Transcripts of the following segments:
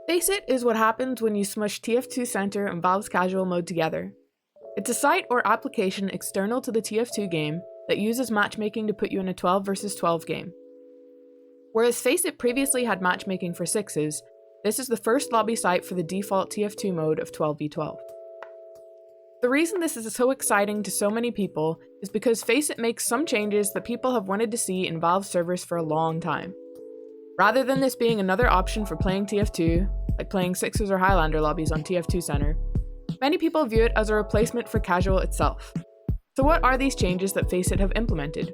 Faceit is what happens when you smush TF2 Center and Valve's casual mode together. It's a site or application external to the TF2 game that uses matchmaking to put you in a 12 versus 12 game. Whereas Faceit previously had matchmaking for 6s, this is the first lobby site for the default TF2 mode of 12v12. The reason this is so exciting to so many people is because Faceit makes some changes that people have wanted to see in Valve servers for a long time. Rather than this being another option for playing TF2, like playing 6s or Highlander lobbies on TF2 Center, many people view it as a replacement for casual itself. So what are these changes that Faceit have implemented?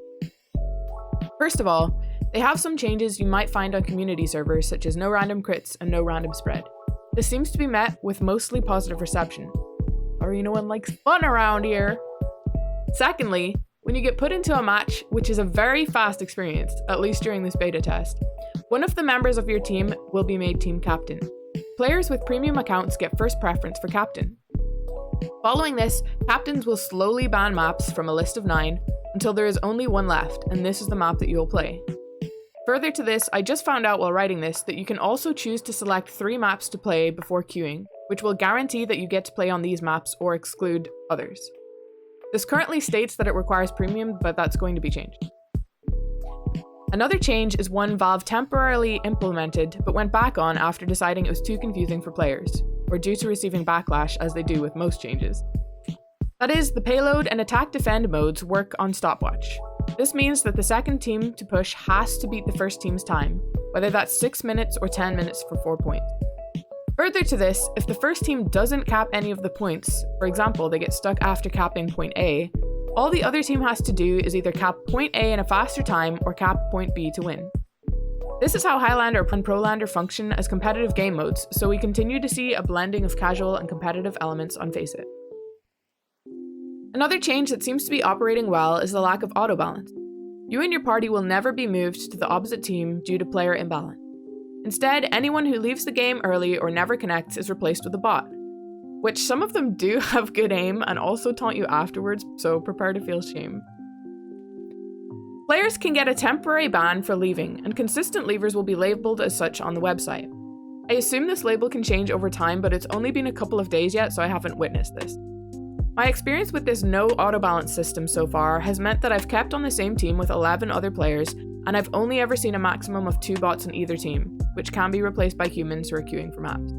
First of all, they have some changes you might find on community servers such as no random crits and no random spread. This seems to be met with mostly positive reception. Or no one likes fun around here. Secondly, when you get put into a match, which is a very fast experience, at least during this beta test, one of the members of your team will be made team captain. Players with premium accounts get first preference for captain. Following this, captains will slowly ban maps from a list of 9 until there is only one left, and this is the map that you will play. Further to this, I just found out while writing this that you can also choose to select 3 maps to play before queuing, which will guarantee that you get to play on these maps or exclude others. This currently states that it requires premium, but that's going to be changed. Another change is one Valve temporarily implemented, but went back on after deciding it was too confusing for players, or due to receiving backlash as they do with most changes. That is, the payload and attack-defend modes work on stopwatch. This means that the second team to push has to beat the first team's time, whether that's 6 minutes or 10 minutes for 4 points. Further to this, if the first team doesn't cap any of the points, for example, they get stuck after capping point A, all the other team has to do is either cap point A in a faster time or cap point B to win. This is how Highlander and Prolander function as competitive game modes, so we continue to see a blending of casual and competitive elements on Faceit. Another change that seems to be operating well is the lack of auto balance. You and your party will never be moved to the opposite team due to player imbalance. Instead, anyone who leaves the game early or never connects is replaced with a bot, which some of them do have good aim and also taunt you afterwards, so prepare to feel shame. Players can get a temporary ban for leaving, and consistent leavers will be labeled as such on the website. I assume this label can change over time, but it's only been a couple of days yet, so I haven't witnessed this. My experience with this no auto balance system so far has meant that I've kept on the same team with 11 other players, and I've only ever seen a maximum of 2 bots on either team, which can be replaced by humans who are queuing for maps.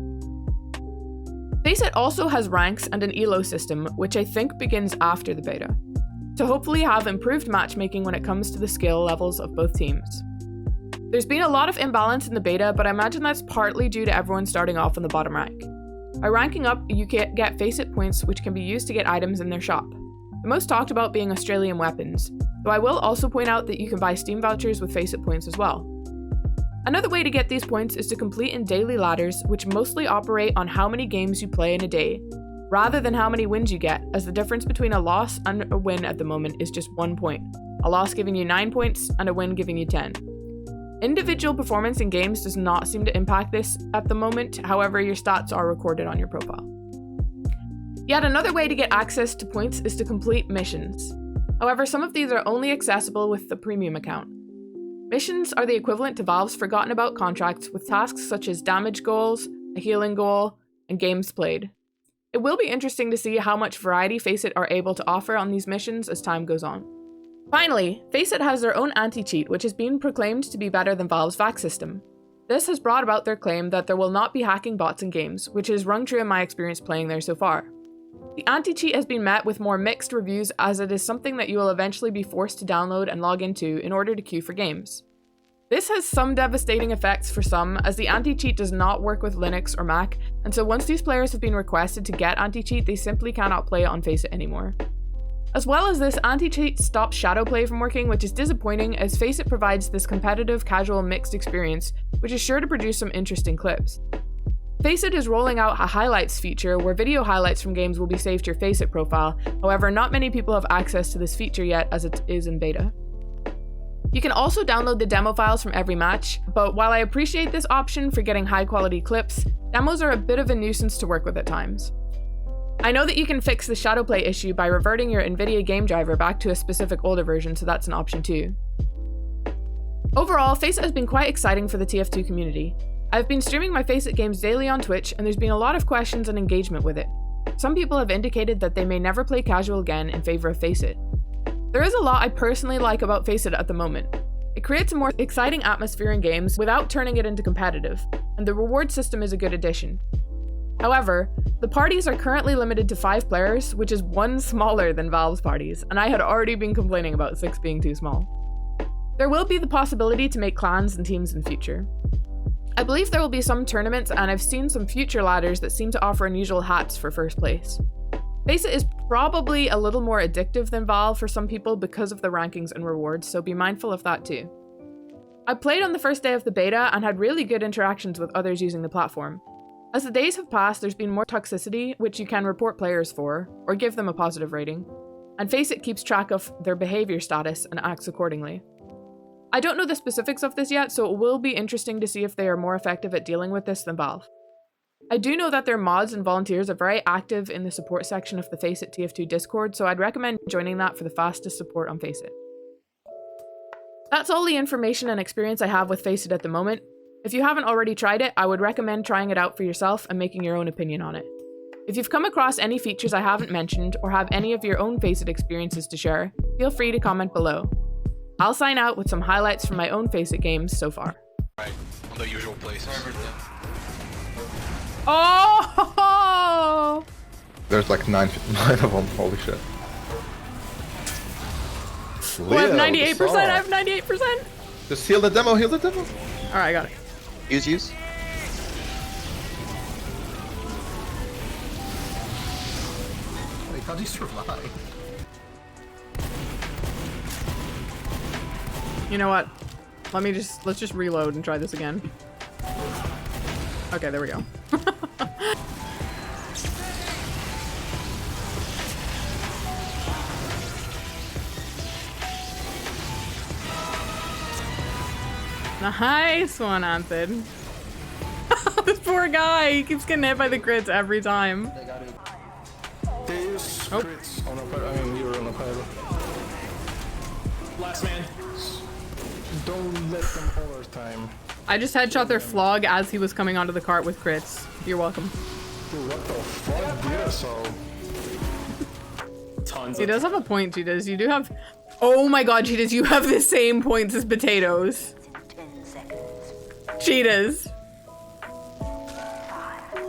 Faceit also has ranks and an elo system, which I think begins after the beta, to hopefully have improved matchmaking when it comes to the skill levels of both teams. There's been a lot of imbalance in the beta, but I imagine that's partly due to everyone starting off in the bottom rank. By ranking up, you get Faceit points which can be used to get items in their shop, the most talked about being Australian weapons, though I will also point out that you can buy Steam vouchers with Faceit points as well. Another way to get these points is to complete in daily ladders, which mostly operate on how many games you play in a day, rather than how many wins you get, as the difference between a loss and a win at the moment is just 1 point, a loss giving you 9 points and a win giving you 10. Individual performance in games does not seem to impact this at the moment, however your stats are recorded on your profile. Yet another way to get access to points is to complete missions. However, some of these are only accessible with the premium account. Missions are the equivalent to Valve's forgotten about contracts with tasks such as damage goals, a healing goal, and games played. It will be interesting to see how much variety Faceit are able to offer on these missions as time goes on. Finally, Faceit has their own anti-cheat, which has been proclaimed to be better than Valve's VAC system. This has brought about their claim that there will not be hacking bots in games, which has rung true in my experience playing there so far. The anti-cheat has been met with more mixed reviews, as it is something that you will eventually be forced to download and log into in order to queue for games. This has some devastating effects for some, as the anti-cheat does not work with Linux or Mac, and so once these players have been requested to get anti-cheat, they simply cannot play it on Faceit anymore. As well as this, anti-cheat stops shadowplay from working, which is disappointing, as Faceit provides this competitive, casual, mixed experience, which is sure to produce some interesting clips. Faceit is rolling out a highlights feature where video highlights from games will be saved to your Faceit profile, however not many people have access to this feature yet as it is in beta. You can also download the demo files from every match, but while I appreciate this option for getting high quality clips, demos are a bit of a nuisance to work with at times. I know that you can fix the shadowplay issue by reverting your NVIDIA game driver back to a specific older version, so that's an option too. Overall, Faceit has been quite exciting for the TF2 community. I've been streaming my Faceit games daily on Twitch, and there's been a lot of questions and engagement with it. Some people have indicated that they may never play casual again in favor of Faceit. There is a lot I personally like about Faceit at the moment. It creates a more exciting atmosphere in games without turning it into competitive, and the reward system is a good addition. However, the parties are currently limited to 5 players, which is 1 smaller than Valve's parties, and I had already been complaining about 6 being too small. There will be the possibility to make clans and teams in future. I believe there will be some tournaments, and I've seen some future ladders that seem to offer unusual hats for first place. Faceit is probably a little more addictive than Valve for some people because of the rankings and rewards, so be mindful of that too. I played on the first day of the beta and had really good interactions with others using the platform. As the days have passed, there's been more toxicity, which you can report players for, or give them a positive rating, and Faceit keeps track of their behavior status and acts accordingly. I don't know the specifics of this yet, so it will be interesting to see if they are more effective at dealing with this than Valve. I do know that their mods and volunteers are very active in the support section of the Faceit TF2 Discord, so I'd recommend joining that for the fastest support on Faceit. That's all the information and experience I have with Faceit at the moment. If you haven't already tried it, I would recommend trying it out for yourself and making your own opinion on it. If you've come across any features I haven't mentioned or have any of your own Faceit experiences to share, feel free to comment below. I'll sign out with some highlights from my own Faceit games so far. Right, on the usual places. Oh! There's like 9 of them, holy shit. I have 98%, I have 98%! Just heal the demo, heal the demo! Alright, I got it. Use. Wait, how'd you survive? You know what? Let's just reload and try this again. Okay, there we go. Nice one, Anthony. This poor guy, he keeps getting hit by the crits every time. They use crits on a pile. I mean, you're on a pile. Last man. Don't let them overtime. I just headshot their flog as he was coming onto the cart with crits. You're welcome. Dude, what the fuck? DSO. He does have a point, Cheetahs. You do have... Oh my god, Cheetahs, you have the same points as potatoes. 10 seconds. Cheetahs.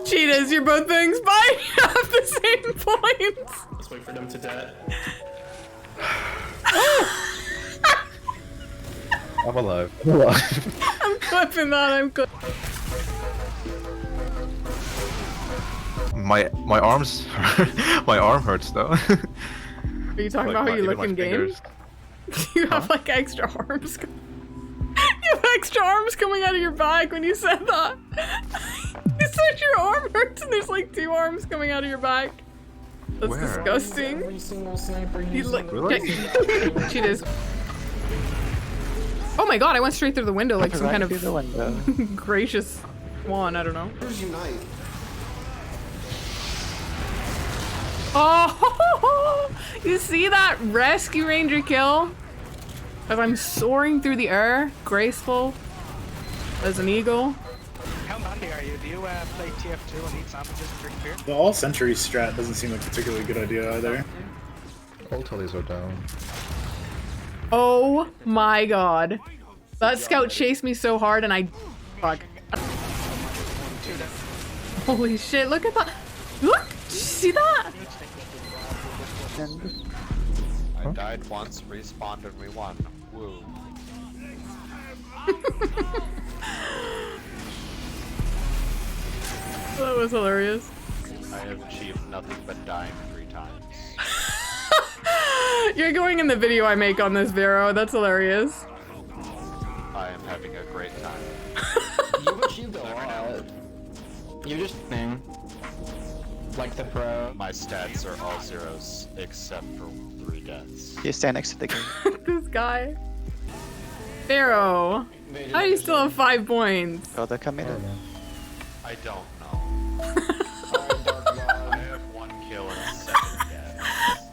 Cheetahs, you're both doing spy. You have the same points. Let's wait for them to die. I'm alive. I'm alive. I'm clipping that, I'm clipping. My arms my arm hurts though. Are you talking about how you look in game? You have like extra arms. You have extra arms coming out of your back when you said that. You said your arm hurts and there's like 2 arms coming out of your back. That's Where? disgusting. Every single sniper You look. Really? Cheetahs. Oh my god, I went straight through the window like some kind of gracious swan, I don't know. Where's Unite? Oh, you see that rescue ranger kill? As I'm soaring through the air, graceful as an eagle. How lucky are you? Do you play TF2 and eat sandwiches and drink beer? The all century strat doesn't seem like a particularly good idea either. All tullies are down. Oh my god. That scout chased me so hard and I... Fuck. Holy shit, look at that. Look! Did you see that? I died once, respawned, and we won. Woo. That was hilarious. I have achieved nothing but dying 3 times. You're going in the video I make on this, Vero. That's hilarious. I am having a great time. You've achieved a lot. You're just thing. Like the pro. My stats are all zeros, except for 3 deaths. You stand next to the game. This guy. Vero. How do you still have 5 points? Oh, they're coming in. I don't know. I have 1 kill and 7 deaths.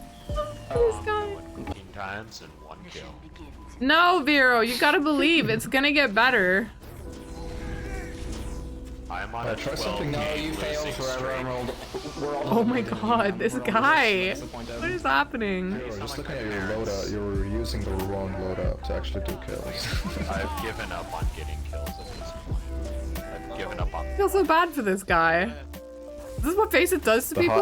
This guy. 15 times and 1 kill. No, Vero, you gotta believe it's gonna get better. I'm on Yeah, a try 12 something No, game you fail losing forever, streak. Emerald. We're all Oh my disappointed in you, god, man. this We're all guy! disappointed. What is happening? You're just looking at your loadout. You're using the wrong loadout to actually do kills. I've given up on getting kills at this point. I've given up on. I feel so bad for this guy. Is this what Faceit does to The people?